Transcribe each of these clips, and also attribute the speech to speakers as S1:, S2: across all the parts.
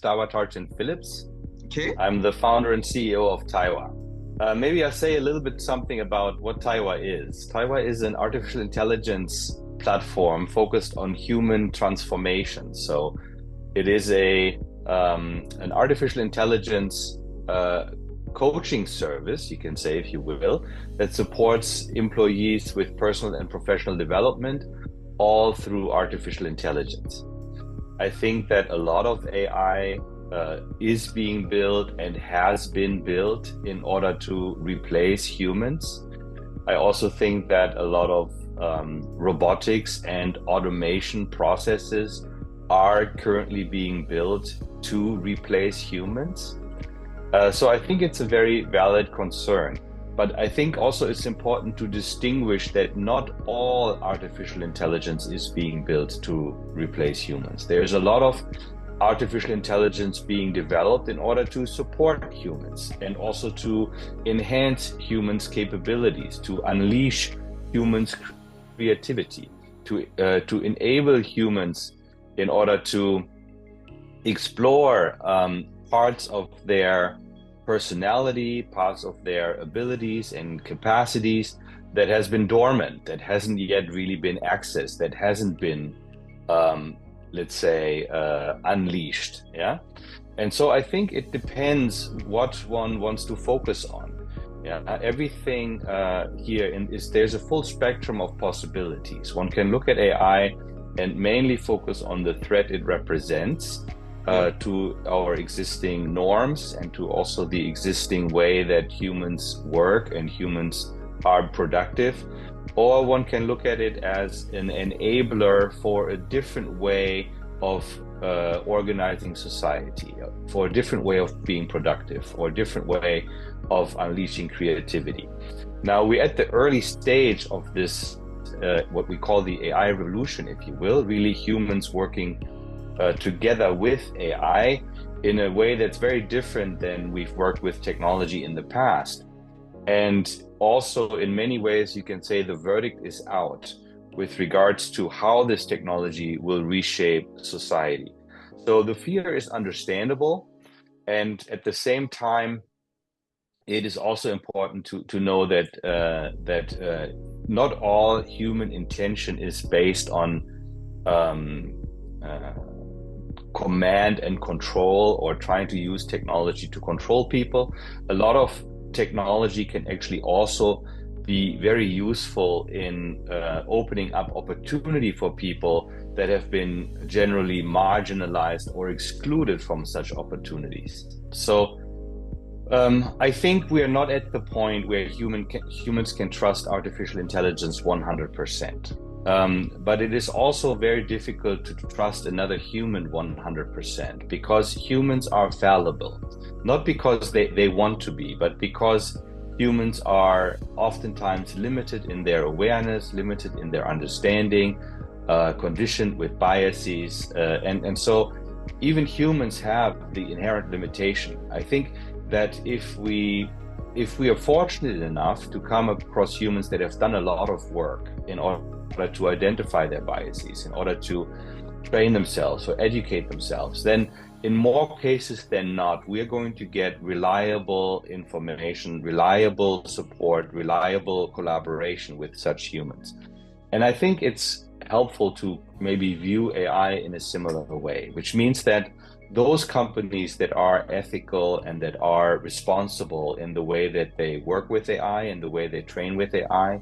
S1: Gustavo Tarchin Phillips.
S2: Okay.
S1: I'm the founder and CEO of Taiwa. Maybe I'll say a little bit something about what Taiwa is. Taiwa is an artificial intelligence platform focused on human transformation. So it is an artificial intelligence coaching service, you can say, if you will, that supports employees with personal and professional development, all through artificial intelligence. I think that a lot of AI is being built and has been built in order to replace humans. I also think that a lot of robotics and automation processes are currently being built to replace humans. So I think it's a very valid concern. But I think also it's important to distinguish that not all artificial intelligence is being built to replace humans. There's a lot of artificial intelligence being developed in order to support humans and also to enhance humans' capabilities, to unleash humans' creativity, to enable humans in order to explore parts of their personality, parts of their abilities and capacities that has been dormant, that hasn't yet really been accessed, that hasn't been, let's say, unleashed. Yeah. And so I think it depends what one wants to focus on. Yeah, everything here is there's a full spectrum of possibilities. One can look at AI and mainly focus on the threat it represents to our existing norms and to also the existing way that humans work and humans are productive. Or one can look at it as an enabler for a different way of organizing society, for a different way of being productive, or a different way of unleashing creativity. Now, we're at the early stage of this, what we call the AI revolution, if you will, really humans working together with AI in a way that's very different than we've worked with technology in the past. And also, in many ways, you can say the verdict is out with regards to how this technology will reshape society. So the fear is understandable. And at the same time, it is also important to know that not all human intention is based on command and control or trying to use technology to control people. A lot of technology can actually also be very useful in opening up opportunity for people that have been generally marginalized or excluded from such opportunities. So I think we are not at the point where humans can trust artificial intelligence 100%. But it is also very difficult to trust another human 100% because humans are fallible, not because they want to be, but because humans are oftentimes limited in their awareness, limited in their understanding, conditioned with biases. And so even humans have the inherent limitation. I think that if we are fortunate enough to come across humans that have done a lot of work in order to identify their biases, in order to train themselves or educate themselves, then in more cases than not, we are going to get reliable information, reliable support, reliable collaboration with such humans. And I think it's helpful to maybe view AI in a similar way, which means that those companies that are ethical and that are responsible in the way that they work with AI and the way they train with AI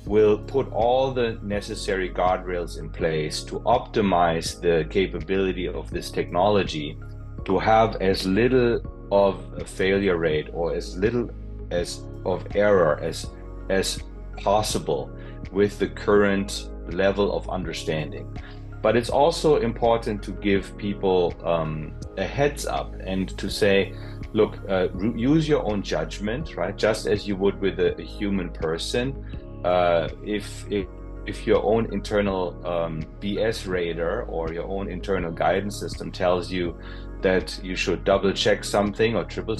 S1: will put all the necessary guardrails in place to optimize the capability of this technology to have as little of a failure rate or as little as of error as possible with the current level of understanding. But it's also important to give people a heads up and to say, look, use your own judgment, right? Just as you would with a human person. If your own internal BS radar or your own internal guidance system tells you that you should double check something or triple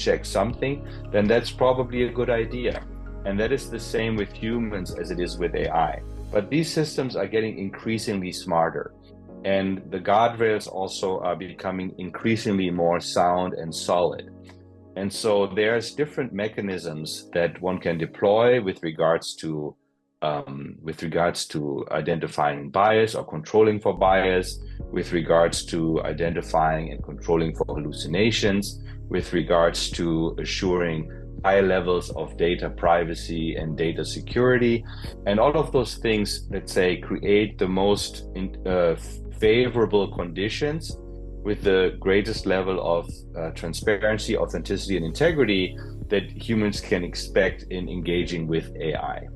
S1: check something, then that's probably a good idea. And that is the same with humans as it is with AI. But these systems are getting increasingly smarter. and the guardrails also are becoming increasingly more sound and solid. And so there's different mechanisms that one can deploy with regards to identifying bias or controlling for bias, with regards to identifying and controlling for hallucinations, with regards to assuring high levels of data privacy and data security. And all of those things, let's say, create the most favorable conditions with the greatest level of transparency, authenticity, and integrity that humans can expect in engaging with AI.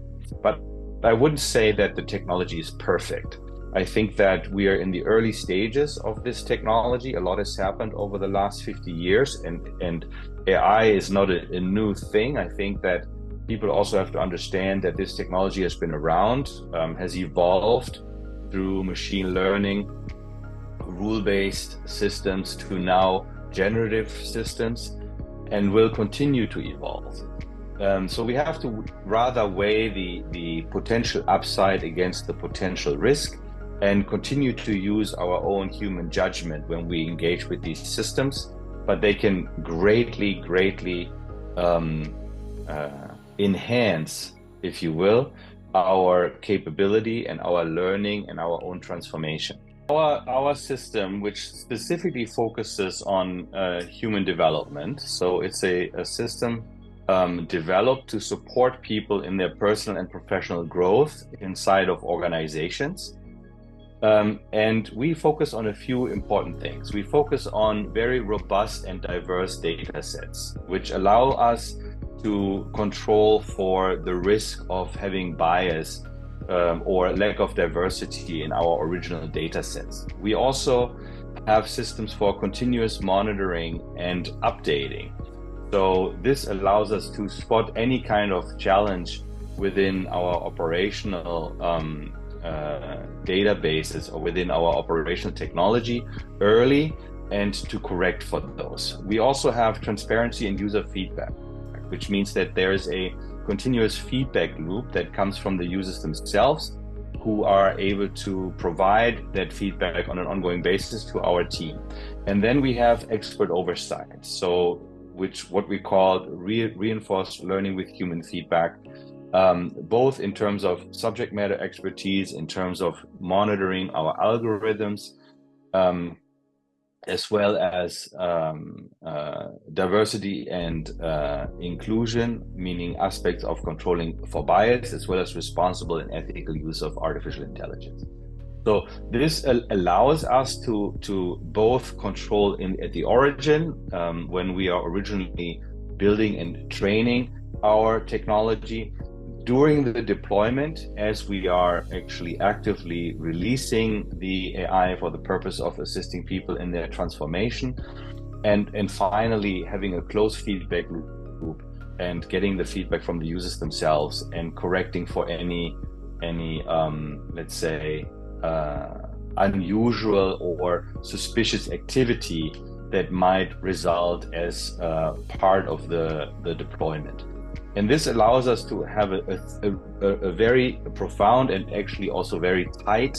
S1: But I wouldn't say that the technology is perfect. I think that we are in the early stages of this technology. A lot has happened over the last 50 years, and AI is not a new thing. I think that people also have to understand that this technology has been around, has evolved through machine learning, rule-based systems to now generative systems, and will continue to evolve. So we have to rather weigh the potential upside against the potential risk and continue to use our own human judgment when we engage with these systems, but they can greatly enhance, if you will, our capability and our learning and our own transformation. Our system, which specifically focuses on human development, so it's a system developed to support people in their personal and professional growth inside of organizations. And we focus on a few important things. We focus on very robust and diverse data sets, which allow us to control for the risk of having bias or lack of diversity in our original data sets. We also have systems for continuous monitoring and updating. So this allows us to spot any kind of challenge within our operational databases or within our operational technology early and to correct for those. We also have transparency and user feedback, which means that there is a continuous feedback loop that comes from the users themselves, who are able to provide that feedback on an ongoing basis to our team. And then we have expert oversight, so what we call reinforced learning with human feedback, both in terms of subject matter expertise, in terms of monitoring our algorithms, as well as diversity and inclusion, meaning aspects of controlling for bias, as well as responsible and ethical use of artificial intelligence. So this allows us to both control at the origin, when we are originally building and training our technology, during the deployment, as we are actually actively releasing the AI for the purpose of assisting people in their transformation, and finally having a close feedback loop and getting the feedback from the users themselves and correcting for any let's say unusual or suspicious activity that might result as part of the deployment. And this allows us to have a very profound and actually also very tight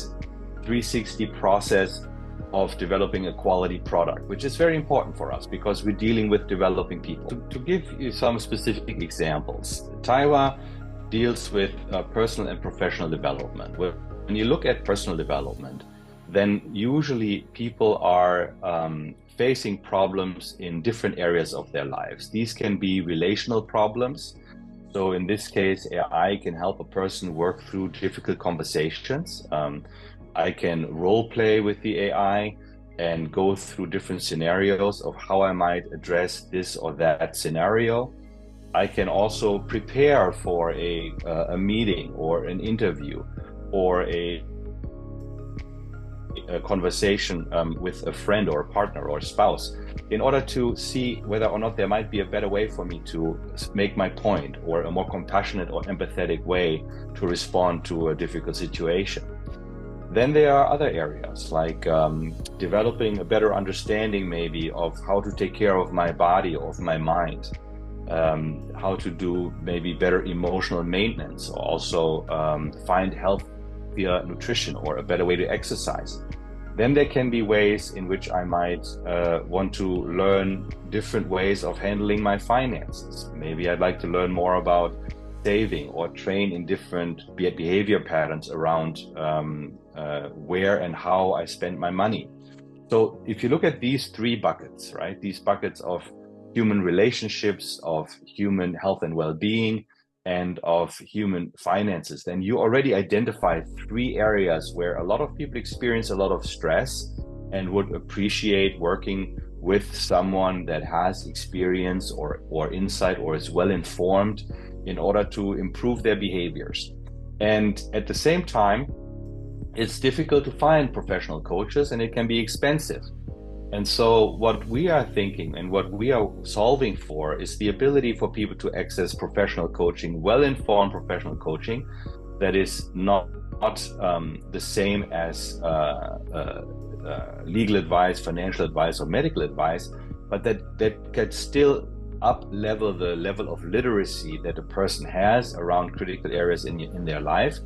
S1: 360 process of developing a quality product, which is very important for us because we're dealing with developing people. To give you some specific examples, Taiwa deals with personal and professional development. When you look at personal development, then usually people are facing problems in different areas of their lives. These can be relational problems. So in this case, AI can help a person work through difficult conversations. I can role play with the AI and go through different scenarios of how I might address this or that scenario. I can also prepare for a meeting or an interview or a conversation with a friend or a partner or a spouse, in order to see whether or not there might be a better way for me to make my point, or a more compassionate or empathetic way to respond to a difficult situation. Then there are other areas like developing a better understanding maybe of how to take care of my body or of my mind, how to do maybe better emotional maintenance, or also find healthier nutrition or a better way to exercise. Then there can be ways in which I might want to learn different ways of handling my finances. Maybe I'd like to learn more about saving or train in different behavior patterns around where and how I spend my money. So if you look at these three buckets, right, these buckets of human relationships, of human health and well-being, and of human finances, then you already identify three areas where a lot of people experience a lot of stress and would appreciate working with someone that has experience or insight or is well informed in order to improve their behaviors. And at the same time, it's difficult to find professional coaches and it can be expensive. And so what we are thinking and what we are solving for is the ability for people to access professional coaching, well-informed professional coaching that is not the same as legal advice, financial advice, or medical advice, but that can still up-level the level of literacy that a person has around critical areas in their life,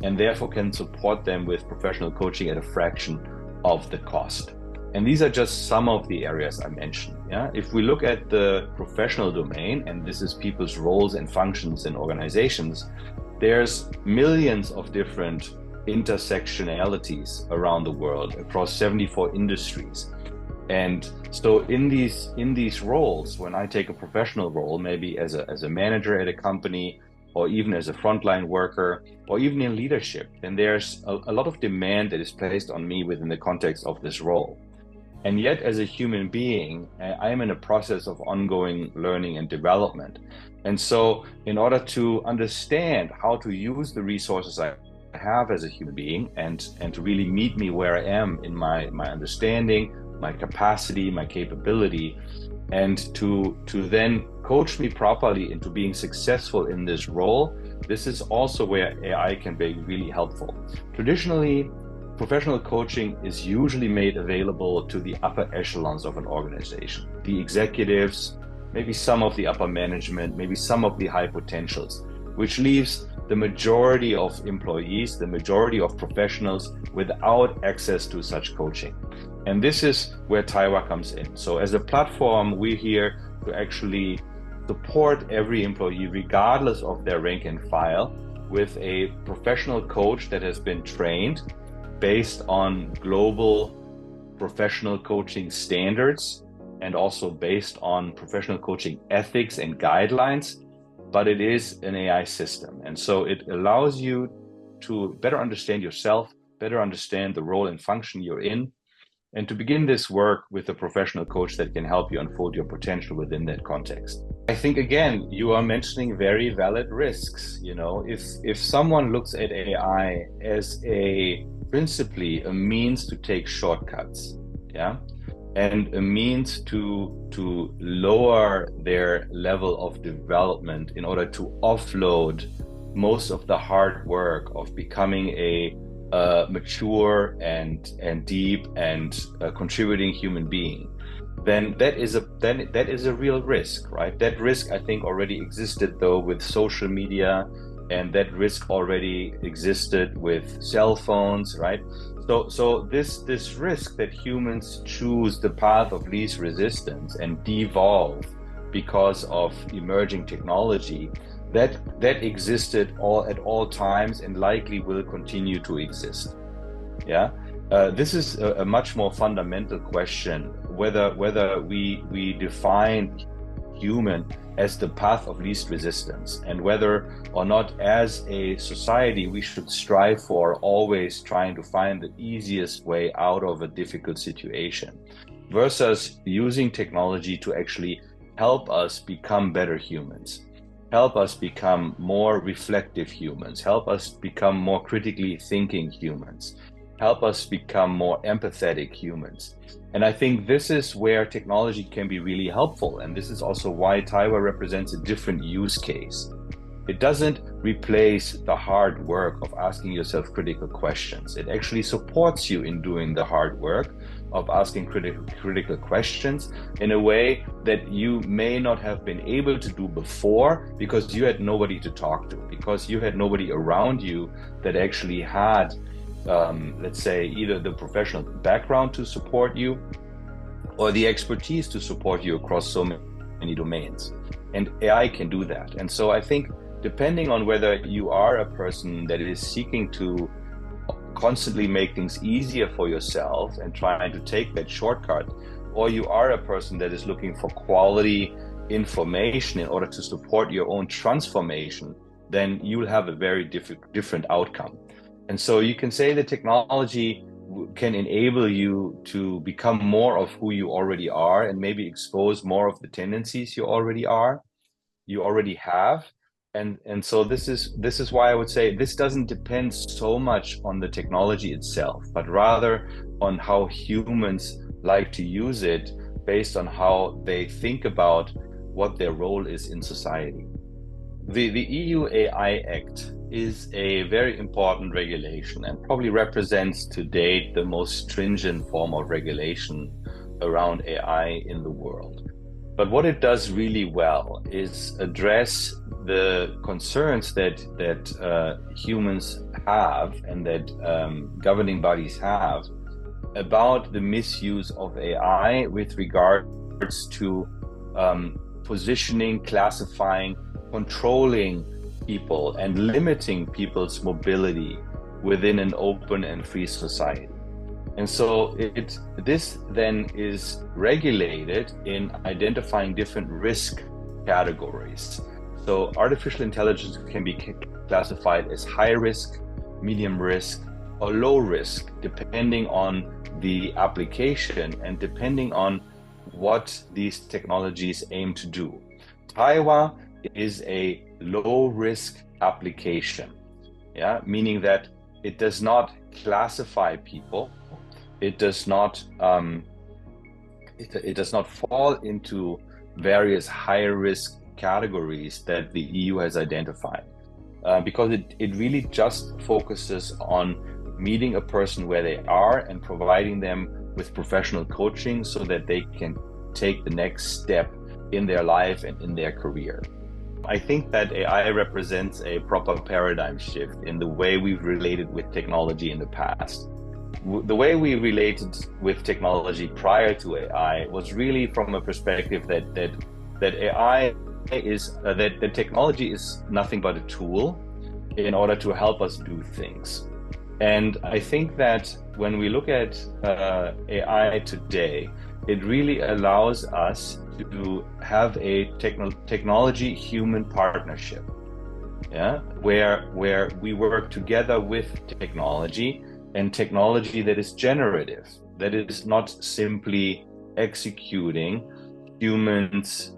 S1: and therefore can support them with professional coaching at a fraction of the cost. And these are just some of the areas I mentioned. Yeah, if we look at the professional domain, and this is people's roles and functions in organizations, there's millions of different intersectionalities around the world across 74 industries. And so in these roles, when I take a professional role, maybe as a manager at a company, or even as a frontline worker, or even in leadership, then there's a lot of demand that is placed on me within the context of this role. And yet, as a human being, I am in a process of ongoing learning and development. And so in order to understand how to use the resources I have as a human being and to really meet me where I am in my understanding, my capacity, my capability, and to then coach me properly into being successful in this role, this is also where AI can be really helpful. Traditionally, professional coaching is usually made available to the upper echelons of an organization, the executives, maybe some of the upper management, maybe some of the high potentials, which leaves the majority of employees, the majority of professionals without access to such coaching. And this is where Taiwa comes in. So as a platform, we're here to actually support every employee, regardless of their rank and file, with a professional coach that has been trained based on global professional coaching standards and also based on professional coaching ethics and guidelines, but it is an AI system. And so it allows you to better understand yourself, better understand the role and function you're in, and to begin this work with a professional coach that can help you unfold your potential within that context. I think, again, you are mentioning very valid risks. You know, if someone looks at AI as principally a means to take shortcuts, yeah, and a means to lower their level of development in order to offload most of the hard work of becoming a mature and deep and contributing human being, then that is a real risk, right? That risk, I think, already existed though with social media, and that risk already existed with cell phones, right? So this risk that humans choose the path of least resistance and devolve because of emerging technology, that existed at all times and likely will continue to exist. Yeah, this is a much more fundamental question, whether we define human as the path of least resistance, and whether or not as a society we should strive for always trying to find the easiest way out of a difficult situation, versus using technology to actually help us become better humans, help us become more reflective humans, help us become more critically thinking humans, help us become more empathetic humans. And I think this is where technology can be really helpful. And this is also why Taiwa represents a different use case. It doesn't replace the hard work of asking yourself critical questions. It actually supports you in doing the hard work of asking critical questions in a way that you may not have been able to do before, because you had nobody to talk to, because you had nobody around you that actually had let's say, either the professional background to support you or the expertise to support you across so many domains. And AI can do that. And so I think depending on whether you are a person that is seeking to constantly make things easier for yourself and trying to take that shortcut, or you are a person that is looking for quality information in order to support your own transformation, then you'll have a very different outcome. And so you can say that technology can enable you to become more of who you already are and maybe expose more of the tendencies you already have. And so this is why I would say this doesn't depend so much on the technology itself, but rather on how humans like to use it based on how they think about what their role is in society. The EU AI Act is a very important regulation and probably represents to date the most stringent form of regulation around AI in the world. But what it does really well is address the concerns that humans have and that governing bodies have about the misuse of AI with regards to positioning, classifying, controlling people and limiting people's mobility within an open and free society. And so this then is regulated in identifying different risk categories. So artificial intelligence can be classified as high risk, medium risk, or low risk, depending on the application and depending on what these technologies aim to do. Taiwa is a low risk application, meaning that it does not classify people. It does not it does not fall into various high risk categories that the EU has identified, because it really just focuses on meeting a person where they are and providing them with professional coaching so that they can take the next step in their life and in their career. I think that AI represents a proper paradigm shift in the way we've related with technology in the past. The way we related with technology prior to AI was really from a perspective that AI is that technology is nothing but a tool in order to help us do things. And I think that when we look at AI today, it really allows us to have a technology-human partnership, where we work together with technology, and technology that is generative, that is not simply executing humans'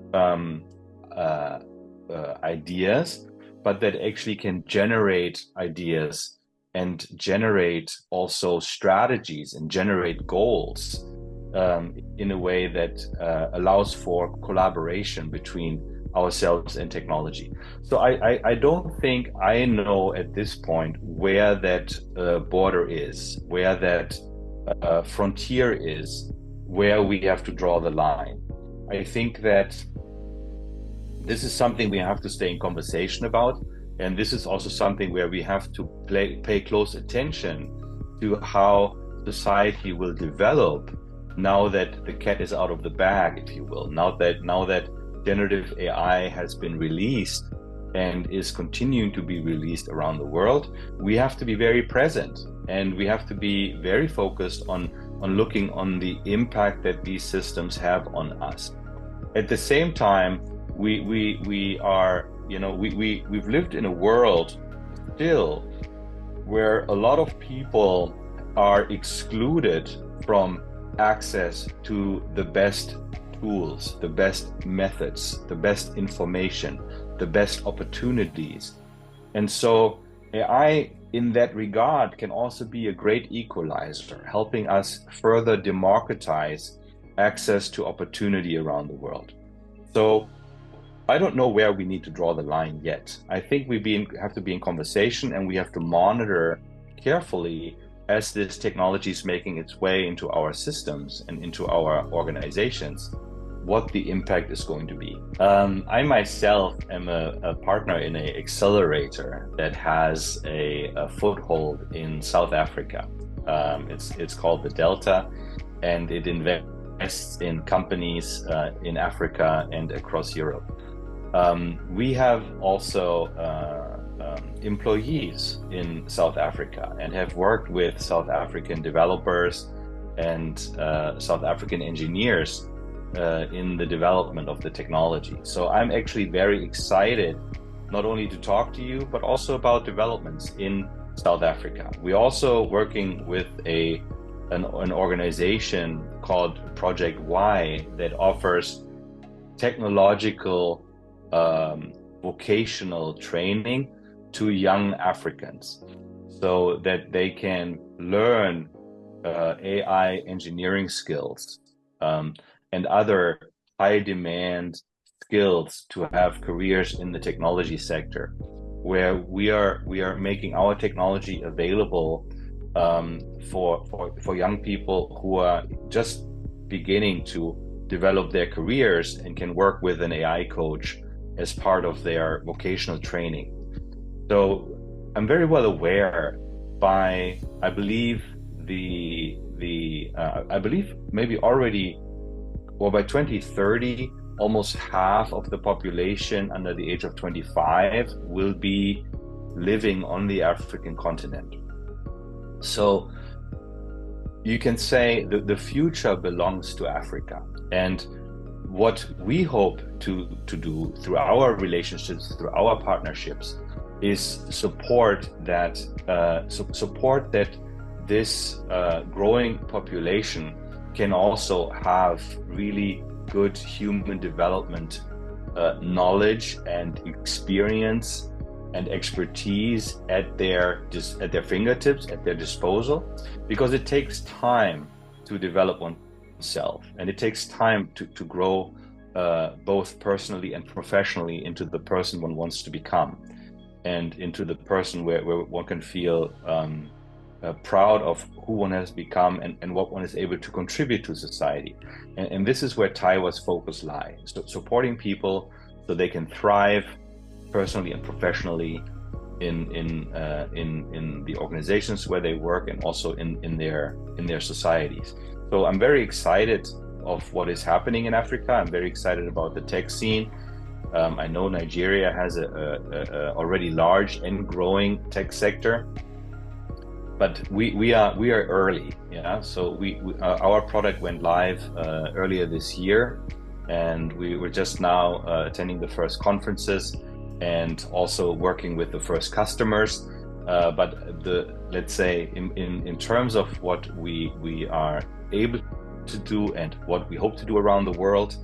S1: ideas, but that actually can generate ideas and generate also strategies and generate goals in a way that allows for collaboration between ourselves and technology. So I don't think I know at this point where that border is, where that frontier is, where we have to draw the line. I think that this is something we have to stay in conversation about. And this is also something where we have to pay close attention to how society will develop now that the cat is out of the bag, if you will, now that generative AI has been released and is continuing to be released around the world. We have to be very present, and we have to be very focused on looking on the impact that these systems have on us. At the same time, we've lived in a world still where a lot of people are excluded from access to the best tools, the best methods, the best information, the best opportunities. And so AI in that regard can also be a great equalizer, helping us further democratize access to opportunity around the world. So I don't know where we need to draw the line yet. I think we have to be in conversation, and we have to monitor carefully as this technology is making its way into our systems and into our organizations, what the impact is going to be. I myself am a partner in an accelerator that has a foothold in South Africa. It's called the Delta, and it invests in companies in Africa and across Europe. We have also employees in South Africa and have worked with South African developers and South African engineers in the development of the technology. So I'm actually very excited not only to talk to you, but also about developments in South Africa. We're also working with an organization called Project Y that offers technological vocational training to young Africans so that they can learn AI engineering skills and other high demand skills to have careers in the technology sector, where we are making our technology available for young people who are just beginning to develop their careers and can work with an AI coach as part of their vocational training. So I'm very well aware by, I believe I believe maybe already, or by 2030, almost half of the population under the age of 25 will be living on the African continent. So you can say that the future belongs to Africa. And what we hope to do through our relationships, through our partnerships, is support that this growing population can also have really good human development knowledge and experience and expertise at their fingertips, at their disposal, because it takes time to develop oneself, and it takes time to grow both personally and professionally into the person one wants to become, and into the person where one can feel proud of who one has become and what one is able to contribute to society. And this is where Taiwa's focus lies, so supporting people so they can thrive personally and professionally in the organizations where they work, and also in their societies. So I'm very excited of what is happening in Africa. I'm very excited about the tech scene. I know Nigeria has a already large and growing tech sector, but we are early. Yeah, so our product went live earlier this year, and we were just now attending the first conferences and also working with the first customers. But let's say in terms of what we are able to do and what we hope to do around the world,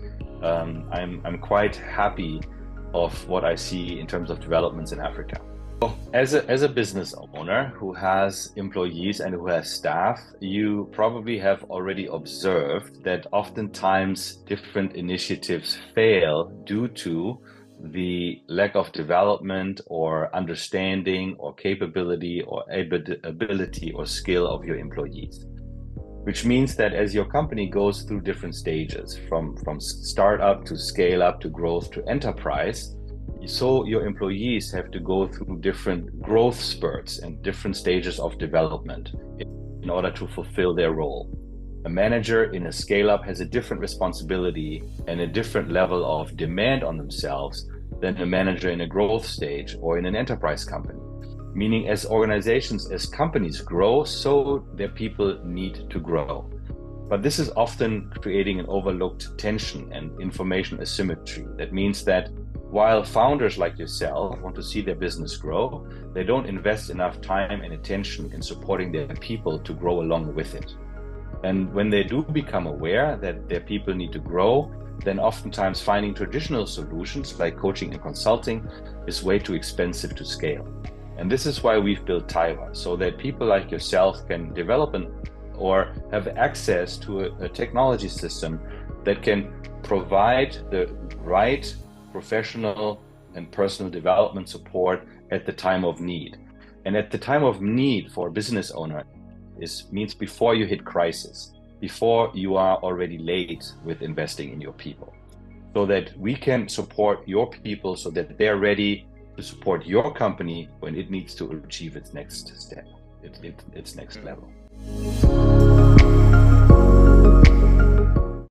S1: I'm quite happy of what I see in terms of developments in Africa. As a business owner who has employees and who has staff, you probably have already observed that oftentimes different initiatives fail due to the lack of development or understanding or capability or ability or skill of your employees. Which means that as your company goes through different stages, from startup to scale up to growth to enterprise, so your employees have to go through different growth spurts and different stages of development in order to fulfill their role. A manager in a scale-up has a different responsibility and a different level of demand on themselves than a manager in a growth stage or in an enterprise company. Meaning, as organizations, as companies grow, so their people need to grow. But this is often creating an overlooked tension and information asymmetry. That means that while founders like yourself want to see their business grow, they don't invest enough time and attention in supporting their people to grow along with it. And when they do become aware that their people need to grow, then oftentimes finding traditional solutions like coaching and consulting is way too expensive to scale. And this is why we've built Taiwa, so that people like yourself can develop or have access to a technology system that can provide the right professional and personal development support at the time of need. And at the time of need for a business owner means before you hit crisis. before you are already late with investing in your people, so that we can support your people so that they're ready to support your company when it needs to achieve its next step, its next level.